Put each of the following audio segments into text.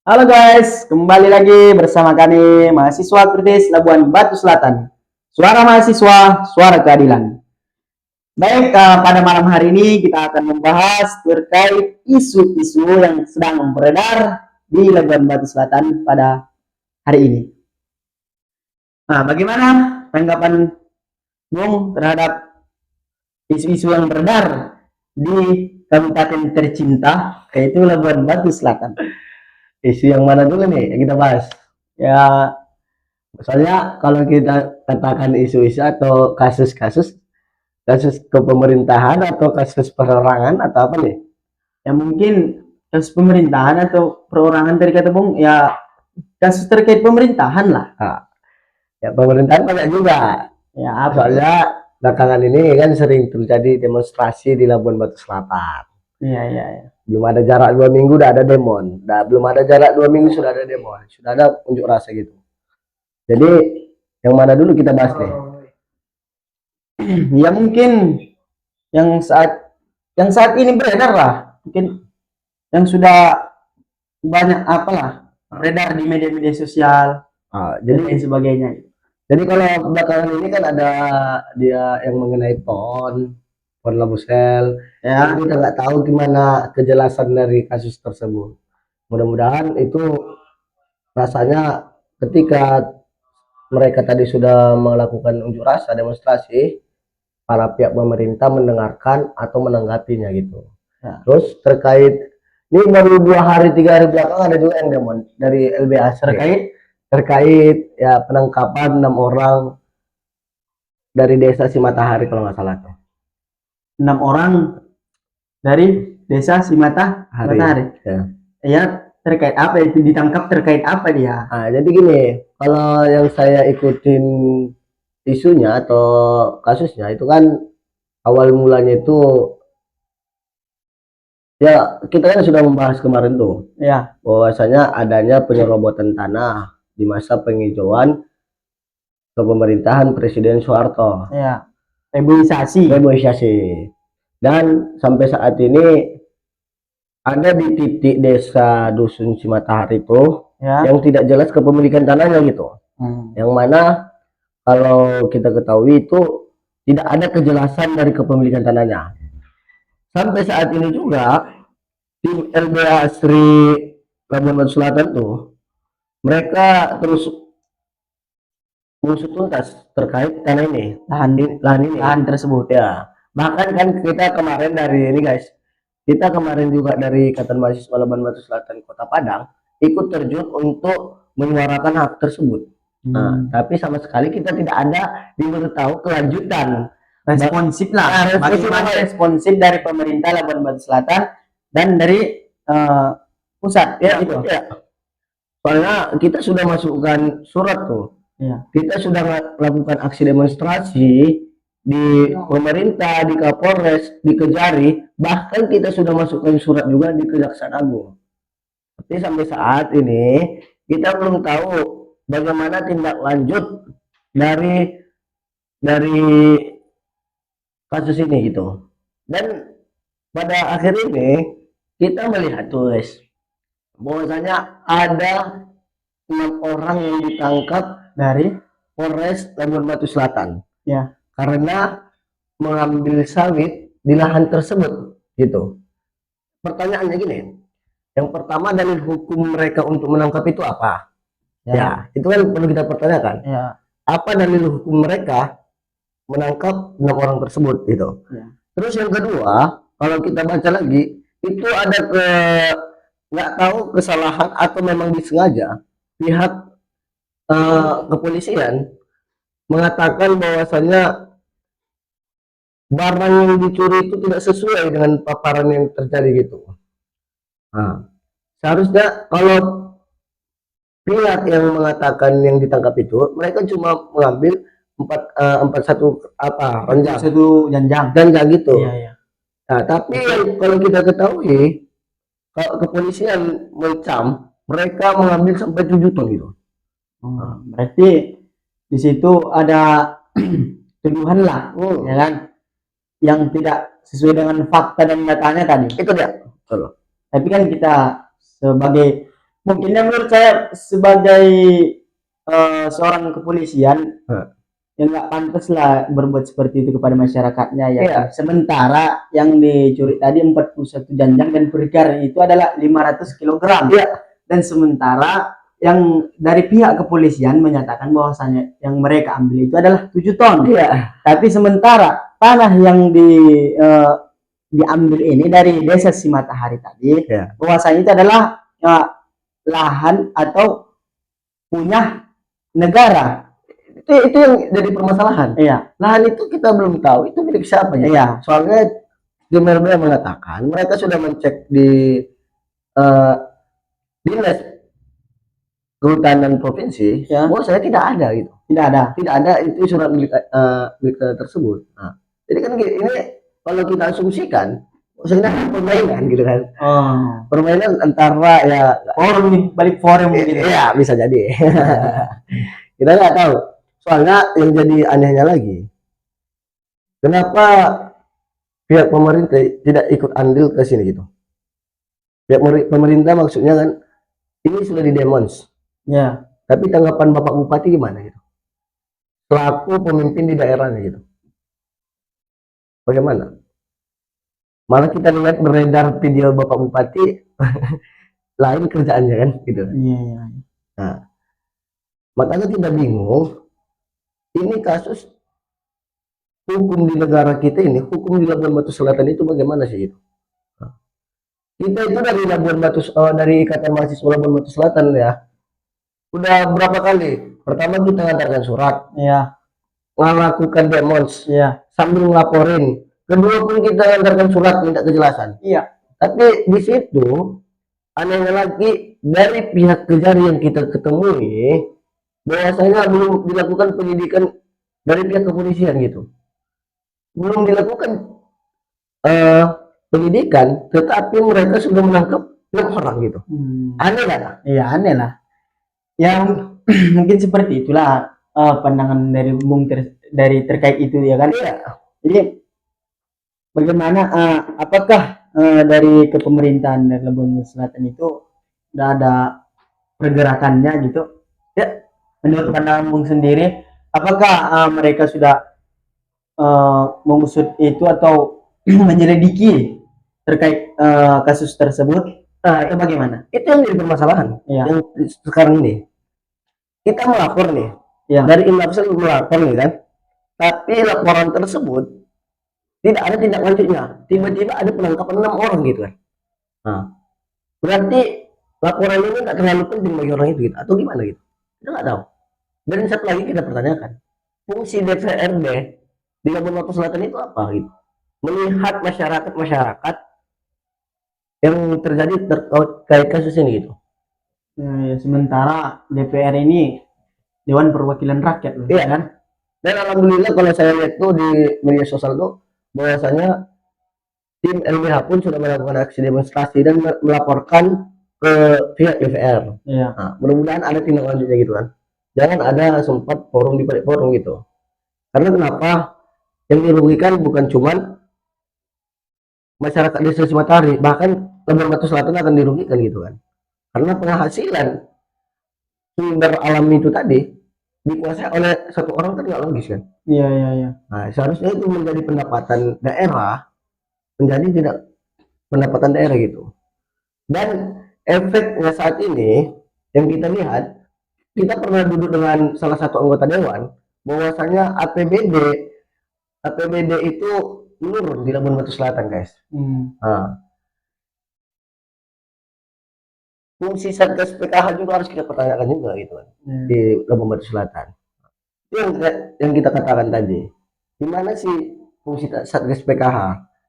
Halo guys, kembali lagi bersama kami mahasiswa kritis Labuan Batu Selatan. Suara mahasiswa, suara keadilan. Baik, pada malam hari ini kita akan membahas terkait isu-isu yang sedang beredar di Labuan Batu Selatan pada hari ini. Nah, bagaimana tanggapan Bung terhadap isu-isu yang beredar di kabupaten tercinta, yaitu Labuan Batu Selatan? Isu yang mana dulu nih yang kita bahas? Ya, Soalnya kalau kita katakan isu-isu atau kasus-kasus, kasus kepemerintahan atau kasus perorangan atau apa nih? ya mungkin kasus pemerintahan atau perorangan dari kata Bung, ya kasus terkait pemerintahan lah. Nah, ya pemerintahan banyak juga. Ya apa? Soalnya belakangan ini kan sering terjadi demonstrasi di Labuan Batu Selatan. Iya, iya, iya. Belum ada jarak 2 minggu udah ada demo. Belum ada jarak 2 minggu sudah ada demo. Sudah ada unjuk rasa gitu. Jadi yang mana dulu kita bahas nih? Ya mungkin yang saat ini beredar lah, mungkin yang sudah banyak apalah beredar di media-media sosial dan Jadi lain sebagainya. Jadi kalau belakangan ini kan ada dia yang mengenai PON Labusel. Ya, Kita nggak tahu gimana kejelasan dari kasus tersebut. Mudah-mudahan itu rasanya ketika mereka tadi sudah melakukan unjuk rasa demonstrasi, para pihak pemerintah mendengarkan atau menanggapinya gitu. ya. Terus terkait ini baru 2 hari 3 hari belakang ada juga yang demo dari LBH terkait ya penangkapan 6 orang dari desa Simatahari kalau nggak salah tuh. 6 orang dari desa Matahari. Ya. Ya, terkait apa itu, ditangkap terkait apa dia? Nah, jadi gini, kalau yang saya ikutin isunya atau kasusnya itu kan awal mulanya itu ya kita kan sudah membahas kemarin tuh Ya, bahwasanya adanya penyerobotan tanah di masa penghijauan kepemerintahan Presiden Soeharto. ya. Reboisasi. Dan sampai saat ini ada di titik desa Dusun Simatahari itu Ya. yang tidak jelas kepemilikan tanahnya gitu. Yang mana kalau kita ketahui itu tidak ada kejelasan dari kepemilikan tanahnya. Sampai saat ini juga tim LBH Asri Labuan Batu Selatan tuh mereka terus mengusut tuntas terkait tanah ini, lahan tersebut ya. Bahkan kan kita kemarin dari ini guys, kita kemarin juga dari Ikatan Mahasiswa Labuan Batu Selatan Kota Padang ikut terjun untuk menyuarakan hak tersebut. Nah, tapi sama sekali kita tidak ada diberitahu kelanjutan Responsif lah, bagaimana responsif dari pemerintah Labuan Batu Selatan dan dari pusat ya, gitu. ya. Soalnya kita sudah masukkan surat tuh. Ya. Kita sudah melakukan aksi demonstrasi di pemerintah, di Kapolres, di Kejari, bahkan kita sudah masukkan surat juga di Kejaksaan Agung. Tapi sampai saat ini kita belum tahu bagaimana tindak lanjut dari kasus ini gitu. Dan pada akhir ini kita melihat tuh guys, bahwasanya ada 6 orang yang ditangkap dari Polres Labuan Batu Selatan. Ya. Karena mengambil sawit di lahan tersebut gitu. Pertanyaannya gini, yang pertama dalil hukum mereka untuk menangkap itu apa? Ya, itu kan perlu kita pertanyakan. Ya. Apa dalil hukum mereka menangkap 6 orang tersebut gitu? Ya. Terus yang kedua, kalau kita baca lagi, itu ada nggak tahu kesalahan atau memang disengaja pihak kepolisian mengatakan bahwasannya barang yang dicuri itu tidak sesuai dengan paparan yang terjadi gitu. Nah, seharusnya kalau pihak yang mengatakan yang ditangkap itu mereka cuma mengambil 41 apa janjang gitu. Iya, iya. Nah, tapi kalau kita ketahui kalau kepolisian mencam mereka mengambil sampai 7 ton gitu. Berarti di situ ada tuduhan lah, ya kan, yang tidak sesuai dengan fakta dan datanya tadi. Itu dia. Tapi kan kita sebagai mungkinnya menurut saya sebagai seorang kepolisian Hah. yang nggak pantas lah berbuat seperti itu kepada masyarakatnya ya. Iya. Sementara yang dicuri tadi 41 janjang dan per itu adalah 500 kilogram. Iya. Dan sementara yang dari pihak kepolisian menyatakan bahwasanya yang mereka ambil itu adalah 7 ton. Iya. Tapi sementara tanah yang diambil ini dari desa Si Matahari tadi, Iya. bahwasanya itu adalah lahan atau punya negara. Itu yang jadi permasalahan. Iya. Lahan itu kita belum tahu itu milik siapa ya. Iya. Soalnya DMRB mengatakan mereka sudah mencek di dinas kehutanan provinsi, Ya. bahwa saya tidak ada gitu. Tidak ada itu surat milik tersebut. Nah, jadi kan ini kalau kita asumsikan, sebenarnya permainan gitu kan. Permainan antara ya Forum balik forum gitu. Iya, bisa jadi. Kita nggak tahu. Soalnya yang jadi anehnya lagi, kenapa pihak pemerintah tidak ikut andil ke sini gitu? Pihak pemerintah maksudnya kan ini sudah didemons. Ya. Tapi tanggapan Bapak Bupati gimana gitu? Selaku pemimpin di daerahnya gitu. Bagaimana? Malah kita lihat beredar video Bapak Bupati lain kerjaannya kan gitu. Iya. Nah, makanya kita bingung. Ini kasus hukum di negara kita ini, hukum di Labuan Batu Selatan itu bagaimana sih itu? Nah, kita itu dari Labuan Batu, dari Ikatan Mahasiswa Labuan Batu Selatan ya, udah berapa kali? Pertama kita ngantarkan surat, Iya. melakukan demos, Iya. sambil ngelaporin. Kedua pun kita ngantarkan surat minta kejelasan. Iya. Tapi di situ anehnya lagi dari pihak Kejari yang kita ketemui, bahwasanya belum dilakukan penyidikan dari pihak kepolisian gitu, belum dilakukan penyidikan, tetapi mereka sudah menangkap 6 orang gitu. Aneh kan? Iya, aneh lah. Yang mungkin seperti itulah pandangan dari Bung dari terkait itu ya kan. Iya. Jadi bagaimana apakah dari kepemerintahan dari Labuan Selatan itu udah ada pergerakannya gitu? Ya, menurut pandangan Bung sendiri, apakah mereka sudah mengusut itu atau menyelidiki terkait kasus tersebut? Itu bagaimana? Itu yang jadi permasalahan. Iya. Yang sekarang ini kita melapor nih, Iya. dari Inapsel melapor nih kan, tapi laporan tersebut tidak ada tindak lanjutnya. Tiba-tiba ada penangkapan 6 orang gitu kan. Nah, berarti laporan ini nggak terlalu penting bagi orang itu gitu, atau gimana gitu? Kita nggak tahu. Dan satu lagi kita pertanyakan, fungsi DPRD di Labuan Batu Selatan itu apa gitu? Melihat masyarakat yang terjadi terkait kasus ini gitu. Ya, sementara DPR ini Dewan Perwakilan Rakyat loh, Iya kan? Dan alhamdulillah kalau saya lihat tuh di media sosial tuh bahwasanya tim LBH pun sudah melakukan aksi demonstrasi dan melaporkan ke pihak DPR. Iya. Nah, mudah-mudahan ada tindak lanjutnya gitu kan. Jangan ada sempat forum di balik forum gitu. Karena kenapa? Yang dirugikan bukan cuman masyarakat desa Si Matahari, bahkan Labuan Batu Selatan akan dirugikan gitu kan. Karena penghasilan sumber alam itu tadi dikuasai oleh satu orang kan nggak logis kan. Iya. Nah, seharusnya itu menjadi pendapatan daerah, menjadi tidak pendapatan daerah gitu. Dan efeknya saat ini yang kita lihat, kita pernah duduk dengan salah satu anggota dewan bahwasanya APBD itu menurun di Labuan Batu Selatan guys. Nah, fungsi Satgas PKH juga harus kita pertanyakan juga gitu kan, di Labuan Batu Selatan. Yang kita katakan tadi, di mana sih fungsi Satgas PKH?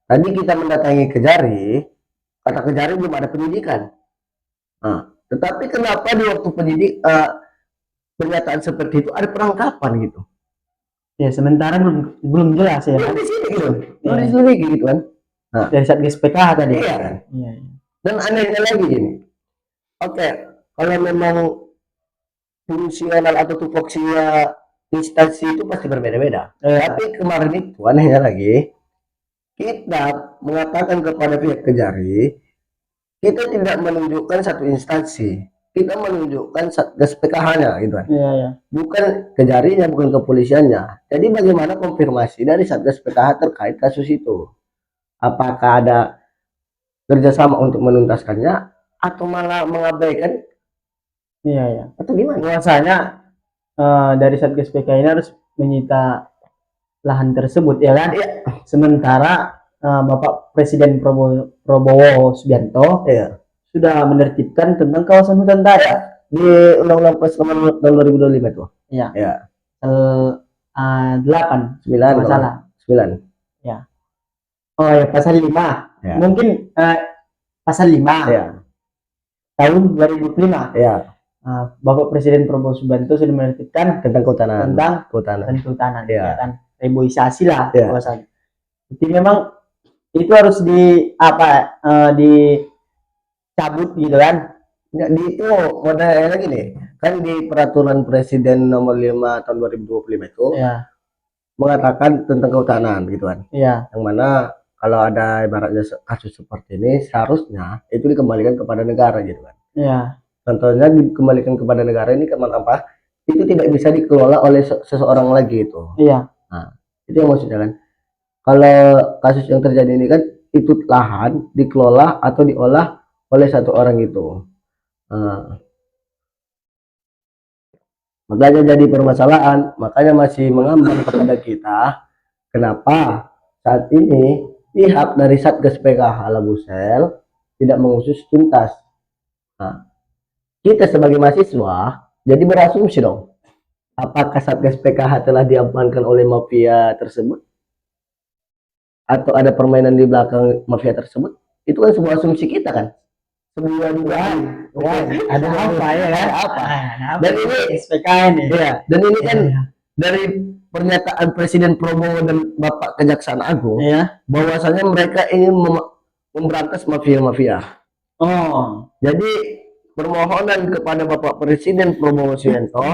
Tadi kita mendatangi Kejari, kata Kejari belum ada penyidikan. Nah, tetapi kenapa di waktu pernyataan seperti itu ada penangkapan gitu? Ya, sementara belum jelas ya. Belum di sini gitu, belum diselidiki gitu kan. Nah, dari Satgas PKH tadi. Iya kan. Iya. Dan anehnya lagi gini. Oke, kalau memang fungsional atau tupoksinya instansi itu pasti berbeda-beda. Tapi kemarin itu anehnya lagi, kita mengatakan kepada pihak Kejari, kita tidak menunjukkan satu instansi, kita menunjukkan Satgas PKH-nya gitu kan. Iya, iya. Bukan ke jarinya, bukan kepolisiannya. Jadi bagaimana konfirmasi dari Satgas PKH terkait kasus itu? Apakah ada kerjasama untuk menuntaskannya atau malah mengabaikan Iya, iya. atau gimana? Bahwasanya dari Satgas PK ini harus menyita lahan tersebut ya kan. Iya. Sementara Bapak Presiden Prabowo Subianto Iya. sudah menertibkan tentang kawasan hutan tadi. Di Undang-Undang Pers Nomor tahun 2025 itu. Iya. Ya. 8 9 kalau salah. 9. Ya. Oh ya, pasal 5. Ya. Mungkin pasal 5 Ya. tahun 2005. Ya. Bapak Presiden Prabowo Subianto sudah menertibkan Tentang kehutanan. tentang Kehutanan. ya Ya. kan, reboisasi lah Ya. kawasan. Jadi memang itu harus dicabut gitu kan. Nggak di itu modalnya lagi nih. Kan di peraturan Presiden nomor 5 tahun 2025 itu Ya, mengatakan tentang kehutanan gitu kan. iya, Yang mana kalau ada ibaratnya kasus seperti ini seharusnya itu dikembalikan kepada negara gitu kan. iya, Contohnya dikembalikan kepada negara ini karena apa? Itu tidak bisa dikelola oleh seseorang lagi itu. iya, Nah, itu yang maksudnya kan. Kalau kasus yang terjadi ini kan itu lahan dikelola atau diolah oleh satu orang itu. Nah, makanya jadi permasalahan, makanya masih mengambang kepada kita kenapa saat ini pihak dari Satgas PKH Labusel tidak mengusut tuntas. Nah, kita sebagai mahasiswa jadi berasumsi dong, apakah Satgas PKH telah diamankan oleh mafia tersebut atau ada permainan di belakang mafia tersebut? Itu kan sebuah asumsi kita kan, sebuah dugaan. ada apa ya kan? Apa? Dan ini SPKN ya. Ya, dan ini kan Iya. dari pernyataan Presiden Prabowo dan Bapak Kejaksaan Agung Iya. bahwasanya mereka ingin memberantas mafia-mafia. Oh, Jadi permohonan kepada Bapak Presiden Prabowo Subianto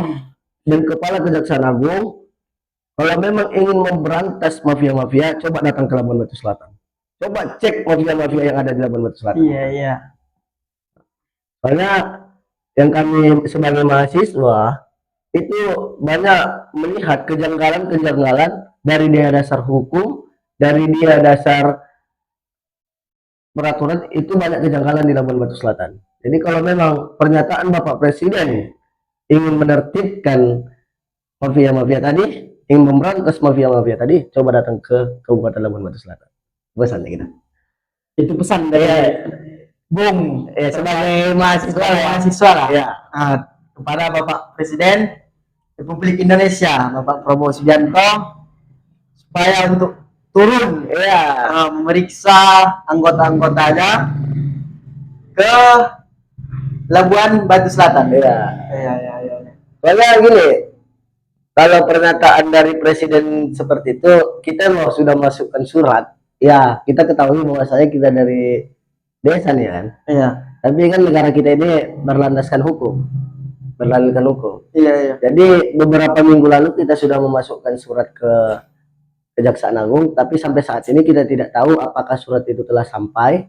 dan Kepala Kejaksaan Agung, kalau memang ingin memberantas mafia-mafia, coba datang ke Labuan Batu Selatan. Coba cek mafia-mafia yang ada di Labuan Batu Selatan. iya, iya. Soalnya yang kami sebagai mahasiswa itu banyak melihat kejanggalan-kejanggalan dari dia dasar hukum, dari dia dasar peraturan, itu banyak kejanggalan di Labuan Batu Selatan. Jadi kalau memang pernyataan Bapak Presiden ingin menertibkan mafia-mafia tadi, ingin memberantas mafia-mafia tadi, coba datang ke Kabupaten Labuan Batu Selatan. Pesannya kita. Itu pesan dari Bung sebagai mahasiswa lah. Ya. Kepada Bapak Presiden Republik Indonesia, Bapak Prabowo Subianto, supaya untuk turun memeriksa anggota-anggotanya ke Labuan Batu Selatan. Iya. Iya. Soalnya gini, kalau pernyataan dari Presiden seperti itu, kita sudah masukkan surat. Ya, kita ketahui bahwasanya kita dari desa nih kan. Iya. Tapi kan negara kita ini berlandaskan hukum. Iya. Jadi beberapa minggu lalu kita sudah memasukkan surat ke Kejaksaan Agung, tapi sampai saat ini kita tidak tahu apakah surat itu telah sampai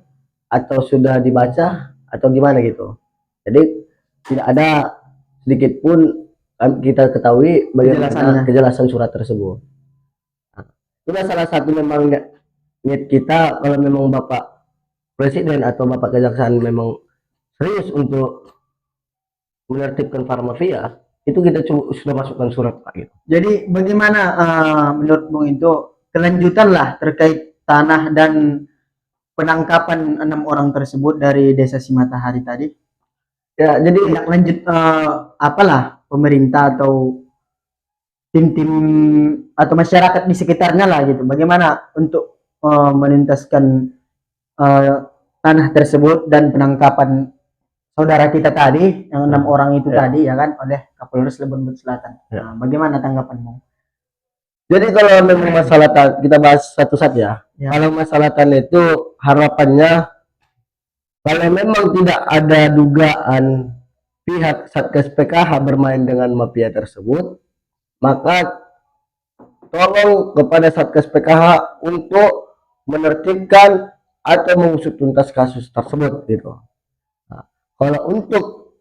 atau sudah dibaca atau gimana gitu. Jadi tidak ada sedikit pun kita ketahui bagaimana kejelasan surat tersebut. Nah, itu salah satu memang niat kita, kalau memang Bapak Presiden atau Bapak Kejaksaan memang serius untuk menertibkan para mafia, itu kita sudah masukkan surat Pak gitu. Jadi bagaimana menurut Bung itu kelanjutan lah terkait tanah dan penangkapan 6 orang tersebut dari Desa Simatahari tadi? Ya, jadi tindak lanjut apalah pemerintah atau tim-tim atau masyarakat di sekitarnya lah gitu. Bagaimana untuk menuntaskan tanah tersebut dan penangkapan saudara kita tadi yang 6 orang itu tadi ya kan oleh Kapolres Labuan Batu Selatan. Nah, bagaimana tanggapanmu? Jadi kalau memang masalah kita bahas satu-satu ya. Kalau masalah tanah itu harapannya kalau memang tidak ada dugaan pihak Satgas PKH bermain dengan mafia tersebut, maka tolong kepada Satgas PKH untuk menertibkan atau mengusut tuntas kasus tersebut gitu. Nah, kalau untuk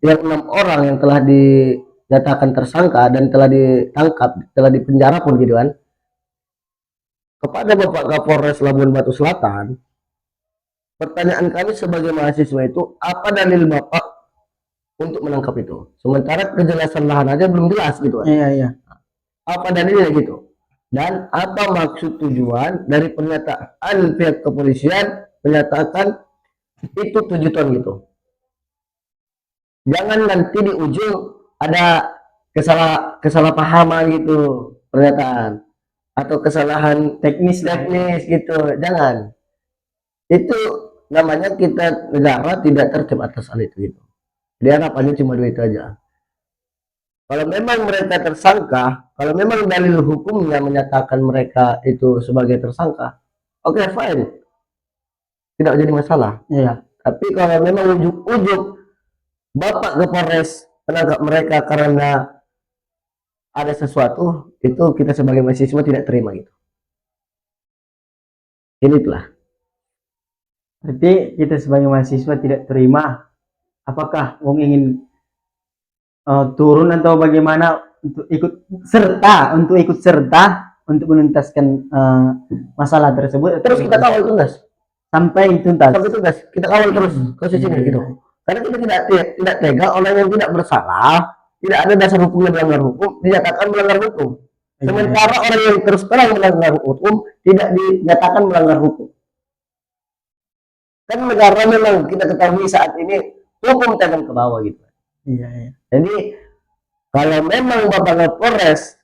yang 6 orang yang telah dinyatakan tersangka dan telah ditangkap, telah dipenjara pun gitu kan, kepada Bapak Kapolres Labuan Batu Selatan, pertanyaan kami sebagai mahasiswa itu, apa dalil Bapak untuk menangkap itu? Sementara kejelasan lahan aja belum jelas gitu kan. Iya, iya. Apa dalilnya gitu? Dan apa maksud tujuan dari pernyataan pihak kepolisian menyatakan itu 7 ton gitu? Jangan nanti di ujung ada kesalahpahaman gitu pernyataan atau kesalahan Teknis gitu. Jangan. Itu namanya kita negara tidak tertib atas hal itu gitu. Dia harapannya cuma duit aja. Kalau memang mereka tersangka, kalau memang dalil hukumnya menyatakan mereka itu sebagai tersangka, oke, fine, tidak jadi masalah. Iya. Tapi kalau memang ujuk-ujuk Bapak Kapolres menangkap mereka karena ada sesuatu, itu kita sebagai mahasiswa tidak terima gitu. Inilah. Berarti kita sebagai mahasiswa tidak terima. Apakah Wong ingin turun atau bagaimana untuk ikut serta untuk menuntaskan masalah tersebut? Terus kita kawal tuntas sampai tuntas. Kita kawal terus kasus ini gitu. Karena kita tidak tega orang yang tidak bersalah, tidak ada dasar hukumnya melanggar hukum, dinyatakan melanggar hukum. Sementara orang yang terus terang melanggar hukum tidak dinyatakan melanggar hukum. Kan negara memang kita ketahui saat ini hukum tajam ke bawah gitu. Iya, iya. Jadi kalau memang Bapak Kapolres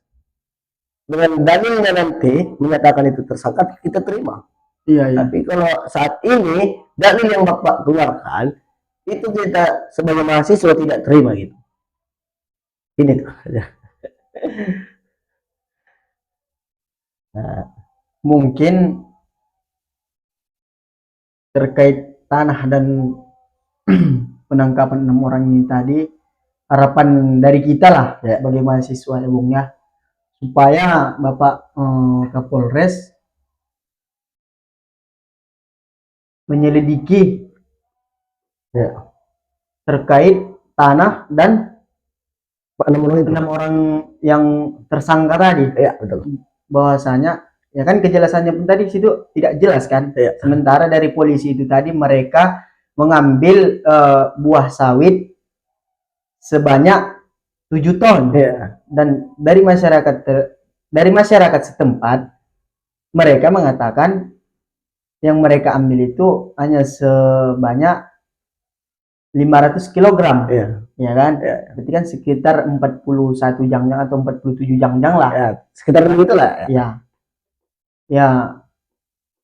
dengan dalilnya nanti menyatakan itu tersangka, kita terima. Iya, iya. Tapi kalau saat ini dalil yang Bapak keluarkan itu kita sebagai mahasiswa tidak terima gitu. Ini tuh. Nah, mungkin terkait tanah dan penangkapan 6 orang ini tadi, harapan dari kita lah ya, sebagai mahasiswa ya Bung ya, supaya Bapak Kapolres menyelidiki Ya. terkait tanah dan 6 orang yang tersangka tadi. Ya, betul. Bahwasanya ya kan kejelasannya pun tadi situ tidak jelas kan. Ya. Sementara dari polisi itu tadi mereka mengambil buah sawit sebanyak 7 ton. Ya. Dan dari masyarakat setempat mereka mengatakan yang mereka ambil itu hanya sebanyak 500 kg. Ya kan? Ya. Berarti kan sekitar 41 jangjang atau 47 jangjang lah. Ya, sekitar begitu lah. Ya. Ya.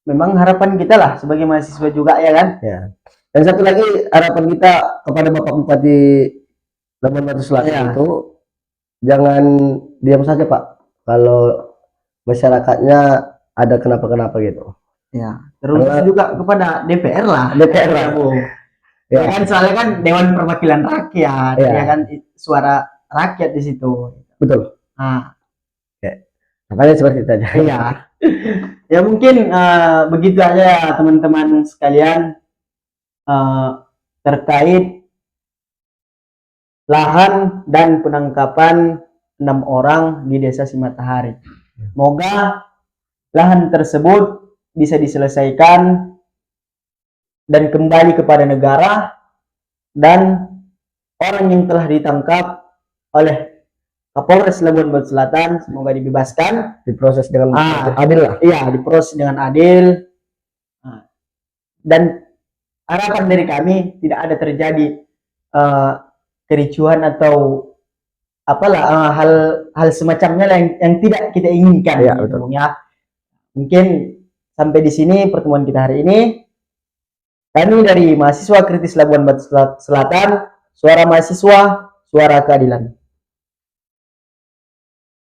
Memang harapan kita lah sebagai mahasiswa juga ya kan? Ya. Dan satu lagi harapan kita kepada Bapak Bupati Labuan Batu Selatan itu jangan diam saja Pak kalau masyarakatnya ada kenapa-kenapa gitu. Ya. Terus juga kepada DPR lah. DPR lah. Ya kan soalnya kan Dewan Perwakilan Rakyat, ya kan suara rakyat di situ. Betul. Nah, makanya seperti itu aja. Iya. Ya mungkin begitu aja teman-teman sekalian terkait lahan dan penangkapan 6 orang di Desa Simatahari. Semoga lahan tersebut bisa diselesaikan dan kembali kepada negara, dan orang yang telah ditangkap oleh Kapolres Labuan Batu Selatan semoga dibebaskan, diproses dengan adil lah. Iya, diproses dengan adil. Dan harapan dari kami tidak ada terjadi kericuhan atau apalah hal semacamnya yang tidak kita inginkan. Ya, betul. Ya. Mungkin sampai di sini pertemuan kita hari ini. Kami dari Mahasiswa Kritis Labuan Batu Selatan, suara mahasiswa, suara keadilan.